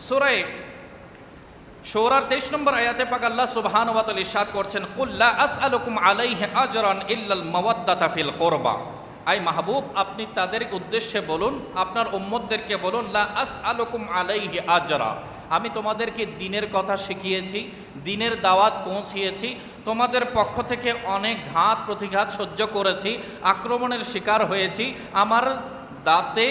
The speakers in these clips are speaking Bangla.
সূরা শূরার 23 নম্বর আয়াতে পাক আল্লাহ সুবহানাহু ওয়া তাআলা ইরশাদ করছেন, কুল লা আসআলুকুম আলাইহি আজরান ইল্লাল মাওয়াদ্দাতা ফিল কুরবা। আই মাহবুব, আপনি তাদের উদ্দেশ্যে বলুন, আপনার উম্মতদেরকে বলুন, লা আসআলুকুম আলাইহি আজরা, আমি তোমাদেরকে দ্বীনের কথা শিখিয়েছি, দ্বীনের দাওয়াত পৌঁছিয়েছি, তোমাদের পক্ষ থেকে অনেক ঘাত প্রতিঘাত সহ্য করেছি, আক্রমণের শিকার হয়েছি, আমার দাঁতে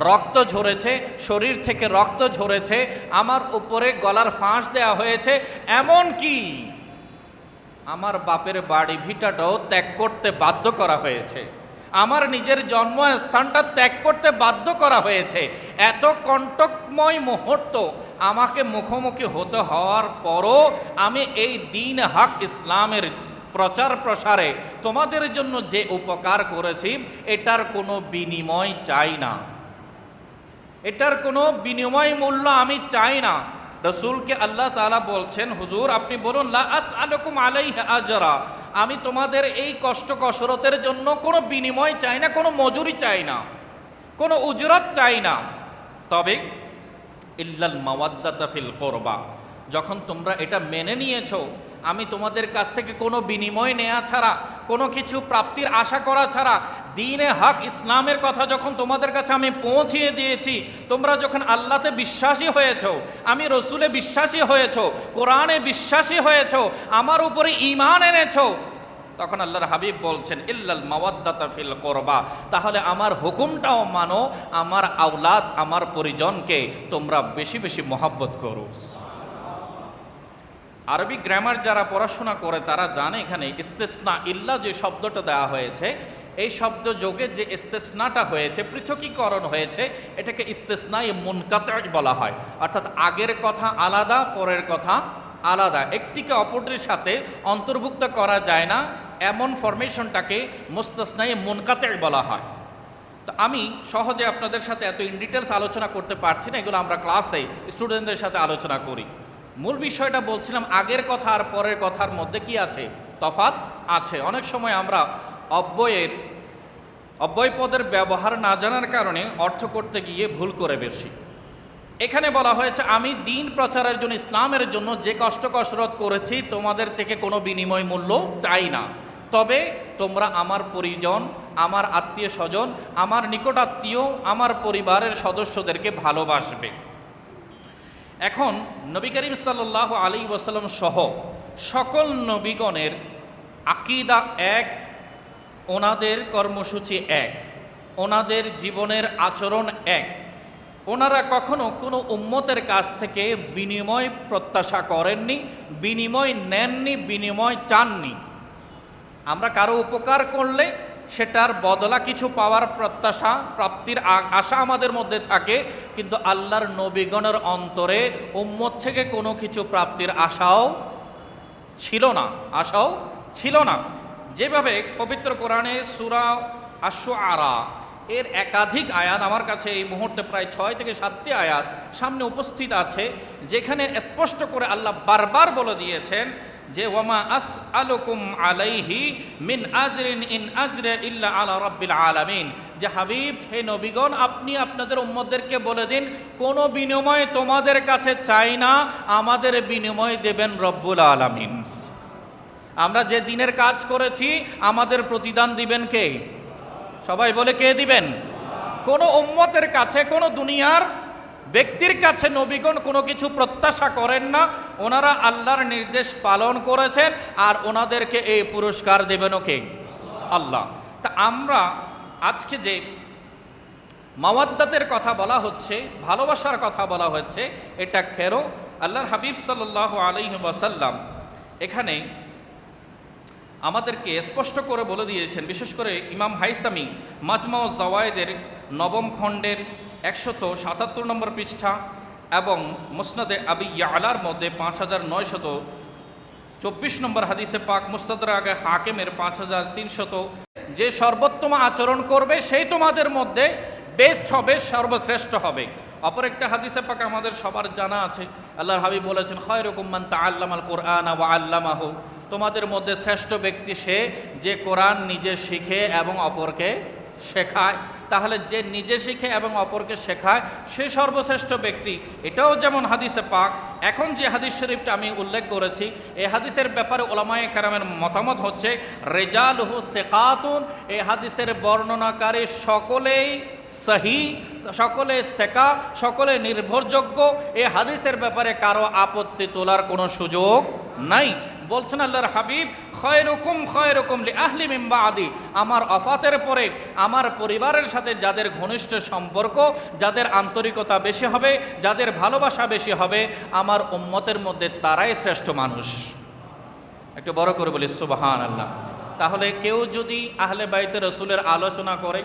রক্ত ঝরেছে, শরীর থেকে রক্ত ঝরেছে, আমার উপরে গলার ফাঁস দেওয়া হয়েছে, এমন কি আমার বাপের বাড়ি ভিটাটাও ত্যাগ করতে বাধ্য করা হয়েছে, আমার নিজের জন্মস্থানটা ত্যাগ করতে বাধ্য করা হয়েছে। এত কণ্টকময় মুহূর্ত আমাকে মুখোমুখি হতে হওয়ার পরও আমি এই দ্বীন হক ইসলামের প্রচার প্রসারে তোমাদের জন্য যে উপকার করেছি এটার কোনো বিনিময় চাই না, এটার কোনো বিনিময় মূল্য আমি চাই না। রসুলকে আল্লাহ তাআলা বলছেন, হুজুর আপনি বলুন, লা আসআলুকুম আলাইহি আজরা, আমি তোমাদের এই কষ্ট কসরতের জন্য কোনো বিনিময় চাই না, কোনো মজুরি চাই না, কোনো উজরত চাই না, তবে ইল্লাল মাওয়াদ্দাতা ফিল কুরবা, যখন তোমরা এটা মেনে নিয়েছো, আমি তোমাদের কাছ থেকে কোনো বিনিময় নেওয়া ছাড়া, কোনো কিছু প্রাপ্তির আশা করা ছাড়া দ্বীনে হক ইসলামের কথা যখন তোমাদের কাছে আমি পৌঁছিয়ে দিয়েছি, তোমরা যখন আল্লাহতে বিশ্বাসী হয়েছো, আমি রসুলে বিশ্বাসী হয়েছো, কোরআনে বিশ্বাসী হয়েছো, আমার উপরে ঈমান এনেছো, তখন আল্লাহর হাবিব বলছেন ইল্লাল মাওয়াদ্দাতা ফিল কুরবা, তাহলে আমার হুকুমটাও মানো, আমার আওলাদ আমার পরিজনকে তোমরা বেশি বেশি মহব্বত করো। আরবি গ্রামার যারা পড়াশোনা করে তারা জানে এখানে ইস্তেসনা ইল্লা যে শব্দটা দেওয়া হয়েছে, এই শব্দ যোগে যে ইস্তেসনাটা হয়েছে, পৃথকীকরণ হয়েছে, এটাকে ইস্তেসনাই মুনকাতা বলা হয়। অর্থাৎ আগের কথা আলাদা, পরের কথা আলাদা, একটিকে অপরটির সাথে অন্তর্ভুক্ত করা যায় না, এমন ফরমেশনটাকে মুস্তাসনাই মুনকাতা বলা হয়। তো আমি সহজে আপনাদের সাথে এত ইন ডিটেলস আলোচনা করতে পারছি না, এগুলো আমরা ক্লাসে স্টুডেন্টদের সাথে আলোচনা করি। মূল বিষয়টা বলছিলাম, আগের কথা আর পরের কথার মধ্যে কি আছে, তফাৎ আছে। অনেক সময় আমরা অব্যয় পদের ব্যবহার না জানার কারণে অর্থ করতে গিয়ে ভুল করে বেশি। এখানে বলা হয়েছে আমি দ্বীন প্রচারের জন্য, ইসলামের জন্য যে কষ্ট কসরত করেছি তোমাদের থেকে কোনো বিনিময় মূল্য চাই না, তবে তোমরা আমার পরিজন, আমার আত্মীয় স্বজন, আমার নিকট আত্মীয়, আমার পরিবারের সদস্যদেরকে ভালোবাসবে। এখন নবী করিম সাল্লাল্লাহু আলাইহি ওয়াসাল্লাম সহ সকল নবীগণের আকীদা এক, ওনাদের কর্মসূচি এক, ওনাদের জীবনের আচরণ এক। ওনারা কখনো কোনো উম্মতের কাছ থেকে বিনিময় প্রত্যাশা করেননি, বিনিময় নেননি, বিনিময় চাননি। আমরা কারো উপকার করলে সেটার বদলা কিছু পাওয়ার প্রত্যাশা, প্রাপ্তির আশা আমাদের মধ্যে থাকে, কিন্তু আল্লাহর নবীগণের অন্তরে উম্মত থেকে কোনো কিছু প্রাপ্তির আশাও ছিল না। যেভাবে পবিত্র কোরআনে সূরা আশ-শুআরা এর একাধিক আয়াত, আমার কাছে এই মুহূর্তে প্রায় 6 থেকে 7টি আয়াত সামনে উপস্থিত আছে, যেখানে স্পষ্ট করে আল্লাহ বারবার বলে দিয়েছেন যে ওয়ামা আসআলুকুম আলাইহি মিন আজরিন ইন আজরিয়া ইল্লা আলা রাব্বিল আলামিন, যে হাবিব, হে নবীগণ, আপনি আপনাদের উম্মতদেরকে বলে দিন কোনো বিনিময় তোমাদের কাছে চাই না, আমাদের বিনিময় দেবেন রব্বুল আলামিন। আমরা যে দিনের কাজ করেছি আমাদের প্রতিদান দিবেন কে? সবাই বলে কে দিবেন? কোনো উম্মতের কাছে, কোনো দুনিয়ার ব্যক্তির কাছে নবীগণ কোনো কিছু প্রত্যাশা করেন না, ওনারা আল্লাহর নির্দেশ পালন করেছেন, আর ওনাদেরকে এই পুরস্কার দেবেনও কে? আল্লাহ। তা আমরা আজকে যে মাওয়াদ্দাতের কথা বলা হচ্ছে, ভালোবাসার কথা বলা হচ্ছে, এটা খেরো আল্লাহর হাবিব সাল্লাল্লাহু আলাইহি ওয়াসাল্লাম এখানে আমাদেরকে স্পষ্ট করে বলে দিয়েছেন। বিশেষ করে ইমাম হাইসামি মাজমাউ জাওয়ায়েদের 9ম খণ্ডের 177 নম্বর পৃষ্ঠা এবং মুসনাদে আবি ইয়ালার মধ্যে 5924 নম্বর হাদিসে পাক, মুস্তাদরাকে হাকিমের 5300, যে সর্বোত্তম আচরণ করবে সেই তোমাদের মধ্যে বেস্ট হবে, সর্বশ্রেষ্ঠ হবে। অপর একটা হাদিসে পাক আমাদের সবার জানা আছে, আল্লাহর হাবিব বলেছেন খায়রুকুম মান তাআল্লামাল কুরআনা ওয়া আল্লামাহু, তোমাদের মধ্যে শ্রেষ্ঠ ব্যক্তি সে যে কোরআন নিজে শিখে এবং অপরকে শেখায়। তাহলে যে নিজে শিখে এবং অপরকে শেখায় সে সর্বশ্রেষ্ঠ ব্যক্তি। এটাও যেমন হাদিসে পাক। এখন যে হাদিস শরীফটা আমি উল্লেখ করেছি, এই হাদিসের ব্যাপারে ওলামায়ে কেরামের মতামত হচ্ছে রিজালুহু সিকাতুন, এই হাদিসের বর্ণনাকারী সকলেই সহি, সকলে সেকা, সকলে নির্ভরযোগ্য। এই হাদিসের ব্যাপারে কারো আপত্তি তোলার কোনো সুযোগ নাই। বলছেন আল্লাহর হাবিব, খয়রুকুম খয়রুকুম লিআহলি মিন বাদি, আমার ওফাতের পরে আমার পরিবারের সাথে যাদের ঘনিষ্ঠ সম্পর্ক, যাদের আন্তরিকতা বেশি হবে, যাদের ভালোবাসা বেশি হবে, আমার উম্মতের মধ্যে তারাই শ্রেষ্ঠ মানুষ। একটু বড় করে বলি সুবহানাল্লাহ। তাহলে কেউ যদি আহলে বাইতে রসুলের আলোচনা করে,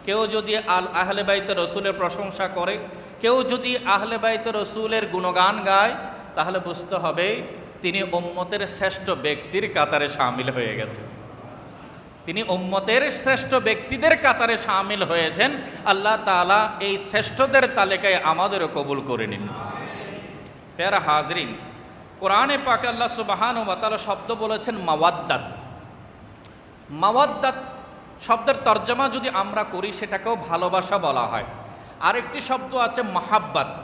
কেউ যদি আহলে বাইতে রসুলের প্রশংসা করে, কেউ যদি আহলে বাইতে রসুলের গুণগান গায়, তাহলে বুঝতে হবে তিনি উম্মতের শ্রেষ্ঠ ব্যক্তির কাতারে শামিল হয়ে গেছেন। তিনি উম্মতের শ্রেষ্ঠ ব্যক্তিদের কাতারে শামিল হয়েছেন। আল্লাহ তাআলা এই শ্রেষ্ঠদের তালিকায় আমাদেরও কবুল করে নিন। প্যারা হাজরিন, কোরআনে পাকে আল্লাহ সুবহানাহু ওয়া তাআলা শব্দ বলেছেন মাওয়াদ্দাত। মাওয়াদ্দাত শব্দের তর্জমা যদি আমরা করি সেটাকেও ভালোবাসা বলা হয়। আরেকটি শব্দ আছে মহাব্বত।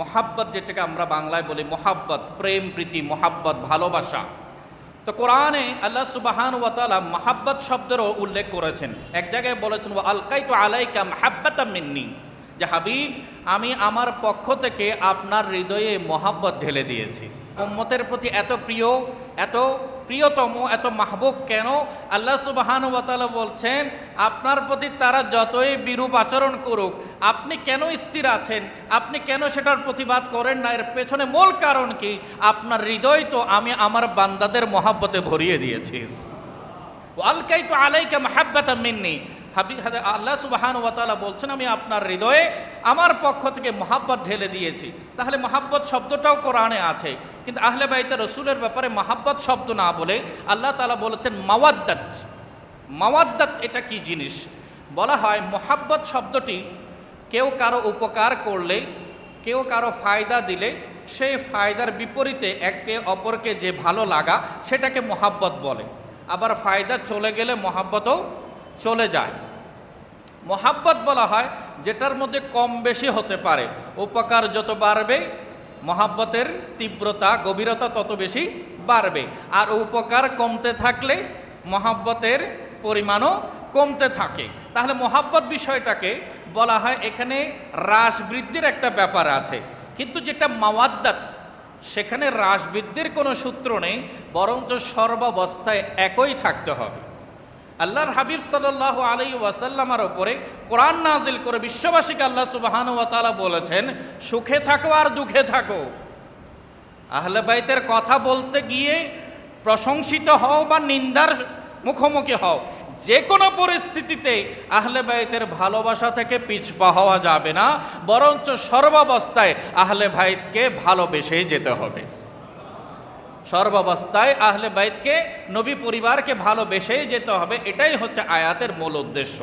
মহাব্বত যেটাকে আমরা বাংলায় বলি মহাব্বত, প্রেম প্রীতি, মহাব্বত, ভালোবাসা। তো কোরআনে আল্লাহ সুবহানাহু ওয়া তাআলা মহাব্বত শব্দেরও উল্লেখ করেছেন। এক জায়গায় বলেছেন ওয়া আলকাইতু আলাইকা মাহাব্বাতাম মিন্নি, যে হাবিব আমি আমার পক্ষ থেকে আপনার হৃদয়ে মহাব্বত ঢেলে দিয়েছি। উম্মতের প্রতি এত প্রিয়, এত প্রিয়তম, এত মাহবুব কেন? আল্লাহ সুবহানাহু ওয়া তাআলা বলছেন আপনার প্রতি তারা যতই বিরূপ আচরণ করুক, আপনি কেন স্থির আছেন, আপনি কেন সেটার প্রতিবাদ করেন না? এর পেছনে মূল কারণ কি? আপনার হৃদয় তো আমি আমার বান্দাদের মহাব্বতে ভরিয়ে দিয়েছি। ওয়ালকাইতু আলাইকা মাহাব্বাতাম মিন্নি, আল্লাহ সুবহানাহু ওয়া তাআলা বলছেন আমি আপনার হৃদয়ে আমার পক্ষ থেকে মহাব্বত ঢেলে দিয়েছি। তাহলে মহাব্বত শব্দটাও কোরআনে আছে, কিন্তু আহলে বাইতে রসুলের ব্যাপারে মহাব্বত শব্দ না বলে আল্লাহ তাআলা বলেছেন মাওয়াদ্দাত। মাওয়াদ্দাত এটা কি জিনিস? বলা হয় মহাব্বত শব্দটি কেউ কারো উপকার করলে, কেউ কারো ফায়দা দিলে, সেই ফায়দার বিপরীতে একে অপরকে যে ভালো লাগা সেটাকে মহাব্বত বলে। আবার ফায়দা চলে গেলে মহাব্বতও চলে যায়। মহাব্বত বলা হয় যেটার মধ্যে কম বেশি হতে পারে। উপকার যত বাড়বে মহাব্বতের তীব্রতা, গভীরতা তত বেশি বাড়বে। আর উপকার কমতে থাকলে মহাব্বতের পরিমাণও কমতে থাকে। তাহলে মহাব্বত বিষয়টাকে বলা হয় এখানে হ্রাস বৃদ্ধির একটা ব্যাপার আছে। কিন্তু যেটা মাওয়াদ্দাত, সেখানে হ্রাস বৃদ্ধির কোনো সূত্র নেই, বরঞ্চ সর্বাবস্থায় একই থাকতে হবে। আল্লাহর হাবিব সাল্লাল্লাহু আলাইহি ওয়াসাল্লামের উপরে কোরআন নাজিল করে বিশ্ববাসীকে আল্লাহ সুবহানাহু ওয়া তাআলা বলেছেন সুখে থাকো আর দুঃখে থাকো। আহলে বাইতের কথা বলতে গিয়ে প্রশংসিত হও বা নিন্দার মুখোমুখি হও, যে কোনো পরিস্থিতিতে আহলে বাইতের ভালোবাসা থেকে পিছপা হওয়া যাবে না, বরঞ্চ সর্বাবস্থায় আহলে বাইতকে ভালোবেসেই যেতে হবে। সর্বাবস্থায় আহলে বাইতকে, নবী পরিবারকে ভালোবেসেই যেতে হবে। এটাই হচ্ছে আয়াতের মূল উদ্দেশ্য।